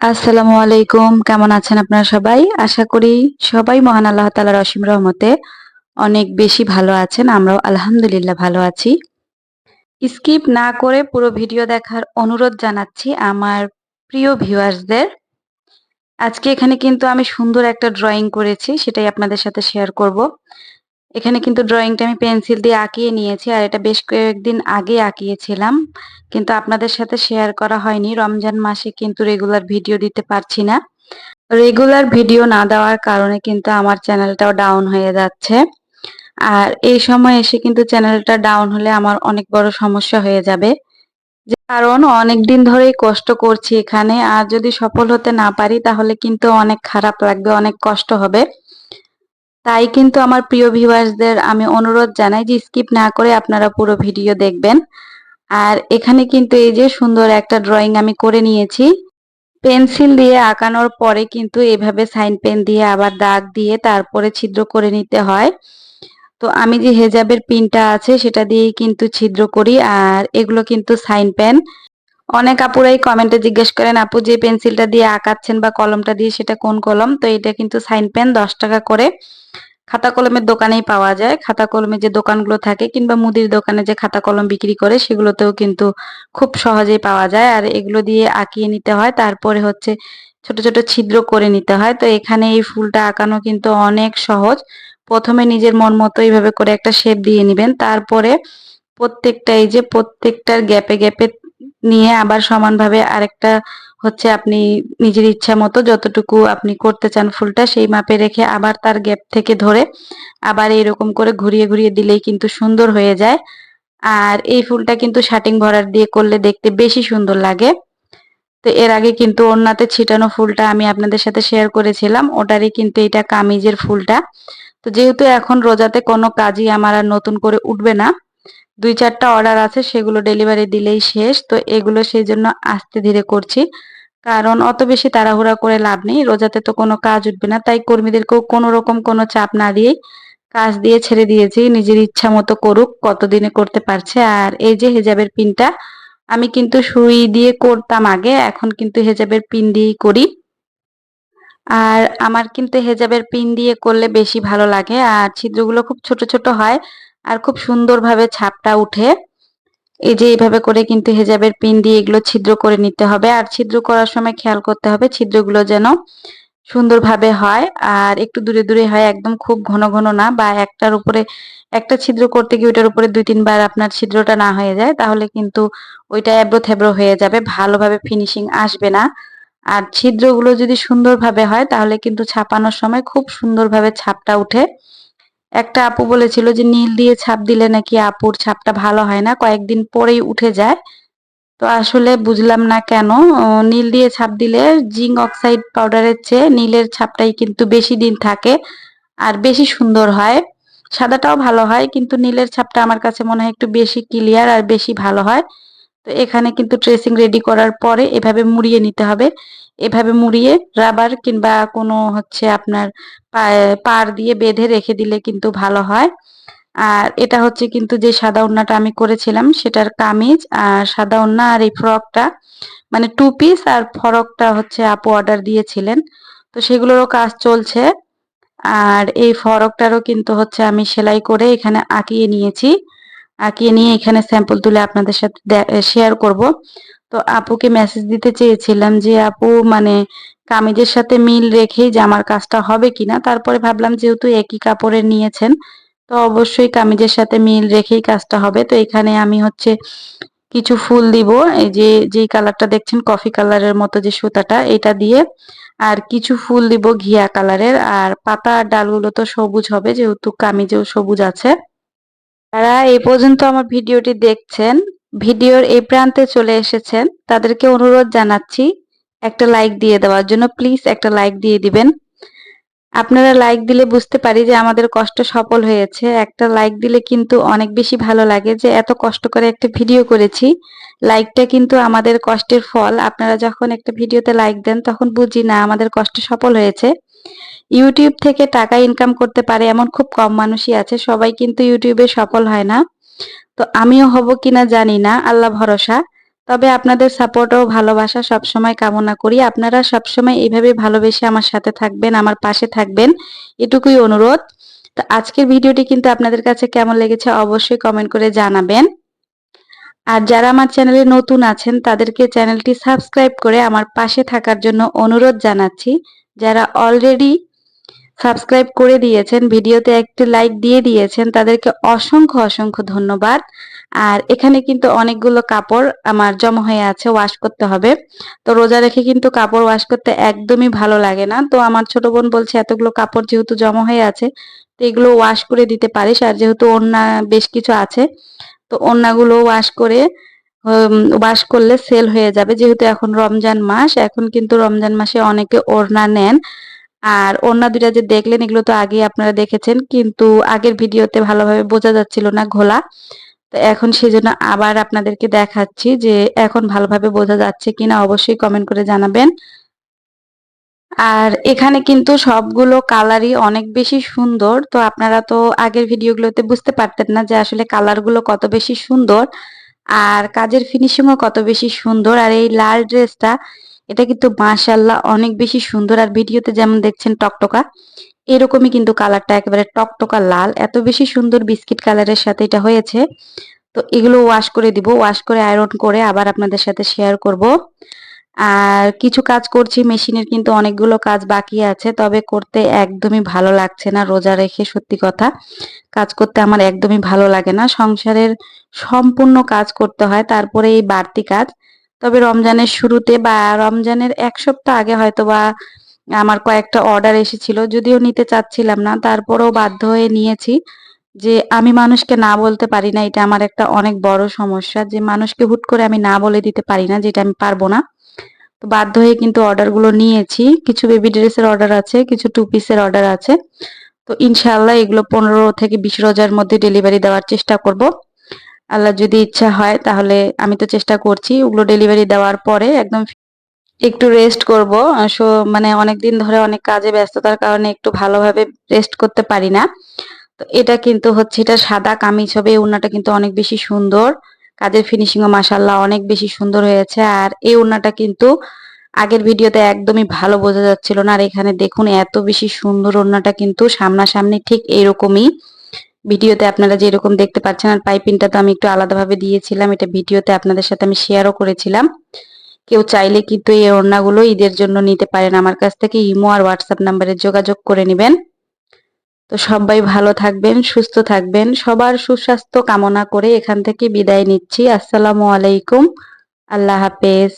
আসসালামু আলাইকুম। কেমন আছেন আপনারা সবাই? আশা করি সবাই মহান আল্লাহ তাআলার অসীম রহমতে অনেক বেশি ভালো আছেন। আমরাও আলহামদুলিল্লাহ ভালো আছি। স্কিপ না করে পুরো ভিডিও দেখার অনুরোধ জানাচ্ছি আমার প্রিয় ভিউয়ার্সদের। আজকে এখানে কিন্তু আমি সুন্দর একটা ড্রইং করেছি, সেটাই আপনাদের সাথে শেয়ার করব। এখানে কিন্তু ড্রইংটা আমি পেন্সিল দিয়ে আঁকিয়ে নিয়েছি, আর এটা বেশ কয়েকদিন আগে আঁকিয়েছিলাম। কিন্তু আপনাদের সাথে শেয়ার করা হয়নি। রমজান মাসে কিন্তু রেগুলার ভিডিও দিতে পারছি না। রেগুলার ভিডিও না দেওয়ার কারণে কিন্তু আমার চ্যানেলটাও ডাউন হয়ে যাচ্ছে। আর এই সময় এসে কিন্তু চ্যানেলটা ডাউন হলে আমার অনেক বড় সমস্যা হয়ে যাবে। যে কারণ অনেকদিন ধরেই কষ্ট করছি এখানে, আর যদি সফল হতে না পারি তাহলে কিন্তু অনেক খারাপ লাগবে, অনেক কষ্ট হবে। তাই কিন্তু আমার প্রিয় ভিউয়ার্সদের আমি অনুরোধ জানাই যে স্কিপ না করে আপনারা পুরো ভিডিও দেখবেন। আর এখানে কিন্তু এই যে সুন্দর একটা ড্রইং আমি করে নিয়েছি। পেন্সিল দিয়ে আঁকানোর পরে কিন্তু এভাবে সাইন পেন দিয়ে আবার দাগ দিয়ে তারপরে ছিদ্র করে নিতে হয়। তো আমি যে হেজাবের পিনটা আছে সেটা দিয়েই কিন্তু ছিদ্র করি, আর এগুলো কিন্তু সাইন পেন। অনেক আপুরাই কমেন্টে জিজ্ঞেস করেন, আপু যে পেন্সিলটা দিয়ে আঁকাচ্ছেন বা কলমটা দিয়ে সেটা কোন কলম? তো এটা কিন্তু সাইন পেন, 10 টাকা করে খাতা কলমের দোকানেই পাওয়া যায়। খাতা কলমের যে দোকানগুলো থাকে কিংবা মুদির দোকানে যে খাতা কলম বিক্রি করে সেগুলোতেও কিন্তু খুব সহজেই পাওয়া যায়। আর এগুলো দিয়ে আঁকিয়ে নিতে হয়, তারপরে হচ্ছে ছোট ছোট ছিদ্র করে নিতে হয়। তো এখানে এই ফুলটা আঁকানো কিন্তু অনেক সহজ। প্রথমে নিজের মন মতো এইভাবে করে একটা শেপ দিয়ে নিবেন, তারপরে প্রত্যেকটা এই যে প্রত্যেকটার গ্যাপে গ্যাপে নিয়ে আবার সমানভাবে আরেকটা হচ্ছে আপনি নিজের ইচ্ছা মতো যতটুকু আপনি করতে চান ফুলটা সেই মাপে রেখে আবার তার গ্যাপ থেকে ধরে আবার এরকম করে ঘুরিয়ে ঘুরিয়ে দিলেই কিন্তু সুন্দর হয়ে যায়। আর এই ফুলটা কিন্তু শাটিং ভরাট দিয়ে করলে দেখতে বেশি সুন্দর লাগে। তো এর আগে কিন্তু ওড়নাতে ছিটানো ফুলটা আমি আপনাদের সাথে শেয়ার করেছিলাম, ওটারই কিন্তু এটা কামিজের ফুলটা। তো যেহেতু এখন রোজাতে কোনো কাজই আমার আর নতুন করে উঠবে না, ২-৪টা অর্ডার আছে, সেগুলো ডেলিভারি দিলেই শেষ। তো এগুলো সেই জন্য আস্তে ধীরে করছি। কারণ অত বেশি তাড়াহুড়া করে লাভ নেই। রোজাতে তো কোনো কাজ উঠবে না। তাই কর্মীদেরকেও কোনো রকম কোনো চাপ না দিয়েই কাজ দিয়ে ছেড়ে দিয়েছি। নিজের ইচ্ছা মতো করুক, কতদিনে করতে পারছে। আর এই যে হেজাবের পিনটা, আমি কিন্তু সুই দিয়ে করতাম আগে, এখন কিন্তু হেজাবের পিন দিয়েই করি। আর আমার কিন্তু হেজাবের পিন দিয়ে করলে বেশি ভালো লাগে। আর ছিদ্রগুলো খুব ছোট ছোট হয় আর খুব সুন্দরভাবে ছাপটা উঠে। এই যে এইভাবে করে কিন্তু হেজাবের পিন দিয়ে এগুলো ছিদ্র করে নিতে হবে। আর ছিদ্র করার সময় খেয়াল করতে হবে ছিদ্রগুলো যেন সুন্দরভাবে হয় আর একটু দূরে দূরে হয়, একদম খুব ঘন ঘন না, বা একটার উপরে একটা ছিদ্র করতে গিয়ে ওইটার উপরে ২-৩ বার আপনার ছিদ্রটা না হয়ে যায়, তাহলে কিন্তু ওইটা এবড়ো থেবড়ো হয়ে যাবে, ভালোভাবে ফিনিশিং আসবে না। আর ছিদ্রগুলো যদি সুন্দরভাবে হয় তাহলে কিন্তু ছাপানোর সময় খুব সুন্দরভাবে ছাপটা উঠে। একটা আপু বলেছিল যে নীল দিয়ে ছাপ দিলে নাকি আপুর ছাপটা ভালো হয় না, কয়েকদিন পরেই উঠে যায়। তো আসলে বুঝলাম না কেন। নীল দিয়ে ছাপ দিলে জিঙ্ক অক্সাইড পাউডারের চেয়ে নীলের ছাপটাই কিন্তু বেশি দিন থাকে আর বেশি সুন্দর হয়। সাদাটাও ভালো হয়, কিন্তু নীলের ছাপটা আমার কাছে মনে হয় একটু বেশি ক্লিয়ার আর বেশি ভালো হয়। তো এখানে কিন্তু ট্রেসিং রেডি করার পরে এভাবে মুড়িয়ে নিতে হবে। এভাবে মুড়িয়ে রাবার কিংবা কোনো হচ্ছে আপনার পাড় দিয়ে বেঁধে রেখে দিলে কিন্তু ভালো হয়। আর এটা হচ্ছে কিন্তু যে সাদা ওড়নাটা আমি করেছিলাম সেটার কামিজ, আর সাদা ওড়না আর এই ফ্রকটা মানে 2 পিস, আর ফরকটা হচ্ছে আপু অর্ডার দিয়েছিলেন। তো সেগুলোরও কাজ চলছে। আর এই ফরকটারও কিন্তু হচ্ছে আমি সেলাই করে এখানে আঁকিয়ে নিয়েছি। আঁকিয়ে নিয়ে এখানে স্যাম্পল তুলে আপনাদের সাথে শেয়ার করব। তো আপুকে মেসেজ দিতে চেয়েছিলাম যে আপু মানে কামিজের সাথে মিল রেখেই জামার কাজটা হবে কিনা। তারপরে ভাবলাম যেহেতু একই কাপড়ের নিয়েছেন তো অবশ্যই কামিজের সাথে মিল রেখেই কাজটা হবে। তো এখানে আমি হচ্ছে কিছু ফুল দিব, এই যে যেই কালারটা দেখছেন কফি কালারের মতো যে সুতাটা এটা দিয়ে, আর কিছু ফুল দিব ঘিয়া কালারের। আর পাতা আর ডালগুলো তো সবুজ হবে যেহেতু কামিজেও সবুজ আছে। যারা এই পর্যন্ত আমার ভিডিওটি দেখছেন, ভিডিওর এই প্রান্তে চলে এসেছেন, তাদেরকে অনুরোধ জানাচ্ছি একটা লাইক দিয়ে দেওয়ার জন্য। প্লিজ একটা লাইক দিয়ে দিবেন। আপনারা লাইক দিলে বুঝতে পারি যে আমাদের কষ্ট সফল হয়েছে। একটা লাইক দিলে কিন্তু অনেক বেশি ভালো লাগে যে এত কষ্ট করে একটা ভিডিও করেছি। লাইকটা কিন্তু আমাদের কষ্টের ফল। আপনারা যখন একটা ভিডিওতে লাইক দেন তখন বুঝি না আমাদের কষ্ট সফল হয়েছে। ইউটিউব থেকে টাকা ইনকাম করতে পারে এমন খুব কম মানুষই আছে, সবাই কিন্তু ইউটিউবে সফল হয় না। তো আমিও হব কিনা জানি না, আল্লাহ ভরসা। তবে আপনাদের সাপোর্ট ও ভালোবাসা সবসময় কামনা করি। আপনারা সবসময় এইভাবে ভালোবেসে আমার সাথে থাকবেন, আমার পাশে থাকবেন, এটুকুই অনুরোধ। তো আজকের ভিডিওটি কিন্তু আপনাদের কাছে কেমন লেগেছে অবশ্যই কমেন্ট করে জানাবেন। আর যারা আমার চ্যানেলে নতুন আছেন তাদেরকে চ্যানেলটি সাবস্ক্রাইব করে আমার পাশে থাকার জন্য অনুরোধ জানাচ্ছি। যারা অলরেডি সাবস্ক্রাইব করে দিয়েছেন, ভিডিওতে একটি লাইক দিয়ে দিয়েছেন, তাদেরকে অসংখ্য অসংখ্য ধন্যবাদ। আর এখানে কিন্তু অনেকগুলো কাপড় আমার জমা হয়ে আছে, ওয়াশ করতে হবে। তো রোজা রেখে কিন্তু কাপড় ওয়াশ করতে একদমই ভালো লাগে না। তো আমার ছোট বোন বলছে এতগুলো কাপড় যেহেতু জমা হয়ে আছে, তো এগুলো ওয়াশ করে দিতে পারিস। আর যেহেতু ওড়না বেশ কিছু আছে, তো ওড়নাগুলো ওয়াশ করে ওয়াশ করলে সেল হয়ে যাবে। যেহেতু এখন রমজান মাস, এখন কিন্তু রমজান মাসে অনেকে ওড়না নেন। আর ওড়না দুইটা যে দেখলেন এগুলো তো আগেই আপনারা দেখেছেন, কিন্তু আগের ভিডিওতে ভালোভাবে বোঝা যাচ্ছিল না ঘোলা। তো এখন সেজন্য আবার আপনাদেরকে দেখাচ্ছি যে এখন ভালোভাবে বোঝা যাচ্ছে কিনা, অবশ্যই কমেন্ট করে জানাবেন। আর এখানে কিন্তু সবগুলো কালারই অনেক বেশি সুন্দর। তো আপনারা তো আগের ভিডিওগুলোতে বুঝতে পারতেন না যে আসলে কালারগুলো কত বেশি সুন্দর আর কাজের ফিনিশিংও কত বেশি সুন্দর। আর এই লাল ড্রেসটা, এটা কিন্তু মাশাআল্লাহ অনেক বেশি সুন্দর। আর ভিডিওতে যেমন দেখছেন টকটকা, এরকমই কিন্তু কালারটা একেবারে টকটকা লাল, এত বেশি সুন্দর বিস্কিট কালারের সাথে এটা হয়েছে। তো এগুলো ওয়াশ করে দিব, ওয়াশ করে আয়রন করে আবার আপনাদের সাথে শেয়ার করব। আর কিছু কাজ করছি মেশিনের, কিন্তু অনেকগুলো কাজ বাকি আছে, তবে করতে একদমই ভালো লাগছে না। রোজা রেখে সত্যি কথা কাজ করতে আমার একদমই ভালো লাগে না। সংসারের সম্পূর্ণ কাজ করতে হয়, তারপরে এই বাড়তি কাজ। তবে রমজানের শুরুতে বা রমজানের ১ সপ্তাহ আগে হয়তোবা আমার কয়েকটা অর্ডার এসেছিল, যদিও নিতে চাচ্ছিলাম না, তারপরেও বাধ্য হয়ে নিয়েছি। যে আমি মানুষকে না বলতে পারি না, এটা আমার একটা অনেক বড় সমস্যা। যে মানুষকে হুট করে আমি না বলে দিতে পারি না, যেটা আমি পারবো না। তো বাধ্য হয়ে কিন্তু অর্ডারগুলো নিয়েছি। কিছু বেবি ড্রেসের অর্ডার আছে, কিছু টু পিসের অর্ডার আছে। তো ইনশাআল্লাহ এগুলো ১৫ থেকে ২০ রোজার মধ্যে ডেলিভারি দেওয়ার চেষ্টা করব। আল্লাহ যদি ইচ্ছা হয় তাহলে, আমি তো চেষ্টা করছি। ওগুলো ডেলিভারি দেওয়ার পরে একদম একটু রেস্ট করব। মানে অনেকদিন ধরে অনেক কাজে ব্যস্ততার কারণে একটু ভালোভাবে রেস্ট করতে পারি না। তো এটা কিন্তু হচ্ছে, এটা সাদা কামিজ হবে। এই ওড়নাটা কিন্তু অনেক বেশি সুন্দর। কাজের ফিনিশিংও মাশাআল্লাহ অনেক বেশি সুন্দর হয়েছে। আর এই ওড়নাটা কিন্তু আগের ভিডিওতে একদমই ভালো বোঝা যাচ্ছিল না। আর এখানে দেখুন এত বেশি সুন্দর, ওড়নাটা কিন্তু সামনাসামনি ঠিক এইরকমই। ভিডিওতে আপনারা যেরকম দেখতে পাচ্ছেন। আর পাইপিংটা তো আমি একটু আলাদাভাবে দিয়েছিলাম, এটা ভিডিওতে আপনাদের সাথে আমি শেয়ারও করেছিলাম। কেউ চাইলে কিন্তু এই ওড়নাগুলো ঈদের জন্য নিতে পারেন। আমার কাছ থেকে ইমো আর হোয়াটসঅ্যাপ নাম্বারে যোগাযোগ করে নেবেন। তো সবাই ভালো থাকবেন, সুস্থ থাকবেন। সবার সুস্বাস্থ্য কামনা করে এখান থেকে বিদায় নিচ্ছি। আসসালামু আলাইকুম। আল্লাহ হাফেজ।